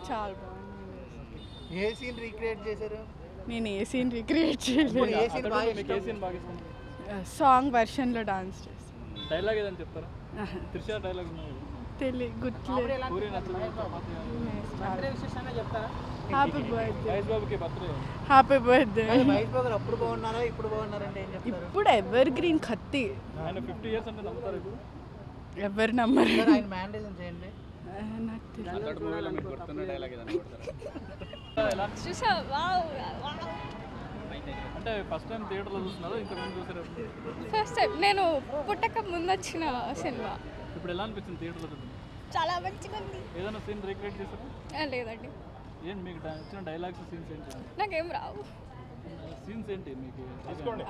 చాలా బాగుంది. ఏ scene recreate చేశారు? నేను ఏ సీన్ రీక్రియేట్ చేయలేదు. ఏ సీన్ బాగా మీకు ఏ ఇష్టం? సీన్ బాగా ఇష్టం? సాంగ్ వర్షన్లో డాన్స్ చేస్తాను. డైలాగ్ ఏదని చెప్తారా? త్రిష డైలాగ్ ఉన్నది. గుర్తులేదు. పూరి నచ్చదు చపాతీ చెప్తారా? Happy birthday. మహేష్ బాబుకి birthday. Happy birthday. Mahesh Babu గారు అప్పుడు బాగున్నారా ఇప్పుడు బాగున్నారంటే ఏం చెప్తారు? ఇప్పుడు ఎవర్ గ్రీన్ కత్తి. ఆయన 50 years అంటే నమ్ముతారు ఇప్పుడు? ఎవరు నమ్మరు. సార్ ఆయన మ్యాండేజం చేయండి. నాకు తెలియదు. అతడు మూవీలో మీకు గుర్తున్న డైలాగ్ ఏదని కొడతారా? చూసా వావ్ అంటే ఫస్ట్ టైం థియేటర్లో చూస్తున్నారా ఇంతకుముందు చూసారా? ఫస్ట్ టైం నేను పుట్టక ముందు వచ్చిన సినిమా. ఇప్పుడు ఎలా అనిపించింది థియేటర్లో చూడండి? చాలా మంచిగా ఉంది. ఏదైనా సీన్ రీక్రియేట్ చేశారా? లేదండి, ఏంటి మీకు వచ్చిన డైలాగ్స్ సీన్స్ ఏంటి? నాకేం రావు. సీన్స్ ఏంటి మీకు?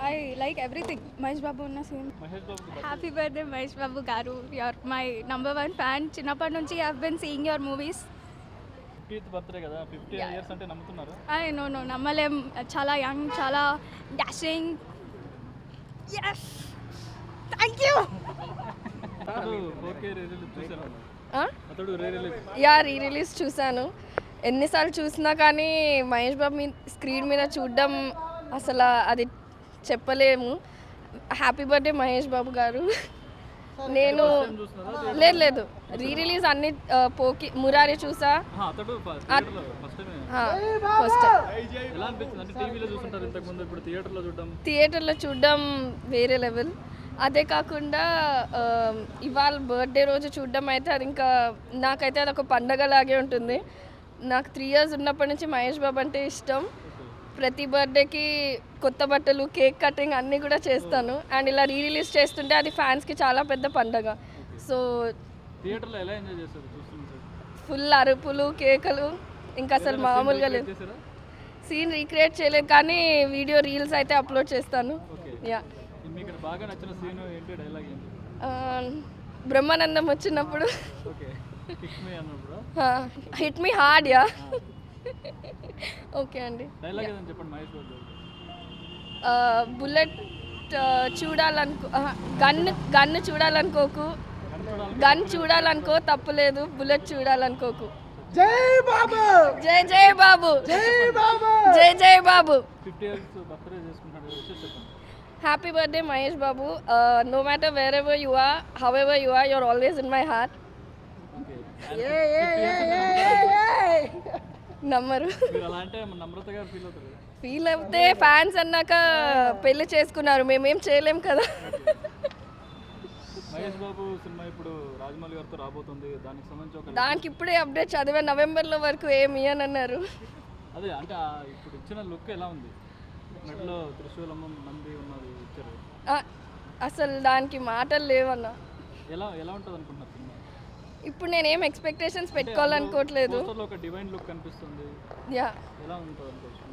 I like everything. Mahesh Babu ఉన్న సీన్. మహేష్ బాబుకి హ్యాపీ బర్త్డే మహేష్ బాబు గారు. You're my #1 fan. చిన్నప్పటి నుంచి I have been seeing your movies. 50th birthday కదా, 50 years అంటే నమ్ముతున్నారా? నో నమ్మలేం. చాలా యంగ్, చాలా డాషింగ్. Yes, thank you. అతడు 4K రిలీజ్ చూసారా? అతడు రిలీజ్ రిలీజ్ చూశాను. ఎన్నిసార్లు చూసినా కానీ మహేష్ బాబు స్క్రీన్ మీద చూడడం అసలు అది చెప్పలేము. హ్యాపీ బర్త్డే మహేష్ బాబు గారు. నేను లేదు రిలీజ్ అన్ని పోకి మురారి చూసా. అతడు ఫస్ట్ టైం ఫస్ట్ ఎలా అనిపించింది? అంటే టీవీలో చూస్తుంటారు ఇంతకుముందు, ఇప్పుడు థియేటర్లో చూడడం వేరే లెవెల్. అదే కాకుండా ఇవాళ బర్త్డే రోజు చూడడం అయితే అది ఇంకా నాకైతే అది ఒక పండగ లాగే ఉంటుంది. నాకు 3 years ఉన్నప్పటి నుంచి మహేష్ బాబు అంటే ఇష్టం. ప్రతి బర్త్డేకి కొత్త బట్టలు, కేక్ కటింగ్ అన్నీ కూడా చేస్తాను. అండ్ ఇలా రిలీజ్ చేస్తుంటే అది ఫ్యాన్స్కి చాలా పెద్ద పండగ. సో థియేటర్లో ఎలా ఎంజాయ్ చేస్తారు చూస్తున్నారు? ఫుల్ అరుపులు, కేకలు, ఇంకా అసలు మామూలుగా లేదు. సీన్ రీక్రియేట్ చేయలేదు కానీ వీడియో రీల్స్ అయితే అప్లోడ్ చేస్తాను. యా. మీకు బాగా నచ్చిన సీన్ ఏంటి? డైలాగ్ ఏంటి? బ్రహ్మానందం వచ్చినప్పుడు ఓకే, కిక్ మీ అన్నప్పుడు హిట్ మీ హార్డ్. యా, ఓకే అండి. డైలాగ్ ఏదని చెప్పండి Mahesh Babu. Bullet చూడాలనుకో, gun చూడాలనుకోకు, gun చూడాలనుకో తప్పులేదు, బుల్లెట్ చూడాలనుకోకు. జై బాబు, జై జై బాబు, జై బాబు, జై జై బాబు. 50 years బర్త్డే చేసుకుంటాడు, చెప్పండి. Happy birthday Mahesh Babu. No matter wherever you are, however you are, you're always in my heart. నమ్మరు. మీరు అలా అంటే నమ్రతగా ఫీల్ అవుతారు. ఫీల్ అవుతే ఫ్యాన్స్ అన్నాక పెళ్లి చేసుకున్నారు, మేమేం చేయలేం కదా. మహేష్ బాబు సినిమా ఇప్పుడు రాజమౌళి గారితో రాబోతుంది, దానికి సంబంధించి దానికి ఇప్పుడే అప్డేట్ చదివా. నవంబర్లో వరకు ఏమి అని అన్నారు. అదే అంటే ఇప్పుడు ఇచ్చిన లుక్ ఎలా ఉంది? మెడలో త్రిశూలం, నంది ఉన్నది ఇచ్చారు. అసలు దానికి మాటలు లేవన్నా. ఎలా ఎలా ఉంటుంది అనుకుంటున్నారు సినిమా? ఇప్పుడు నేనేం ఎక్స్పెక్టేషన్స్ పెట్టుకోవాలనుకోవట్లేదు. ఒక డివైన్ లుక్ కనిపిస్తుంది. యా, ఎలా ఉంటుంది అనుకోవచ్చు?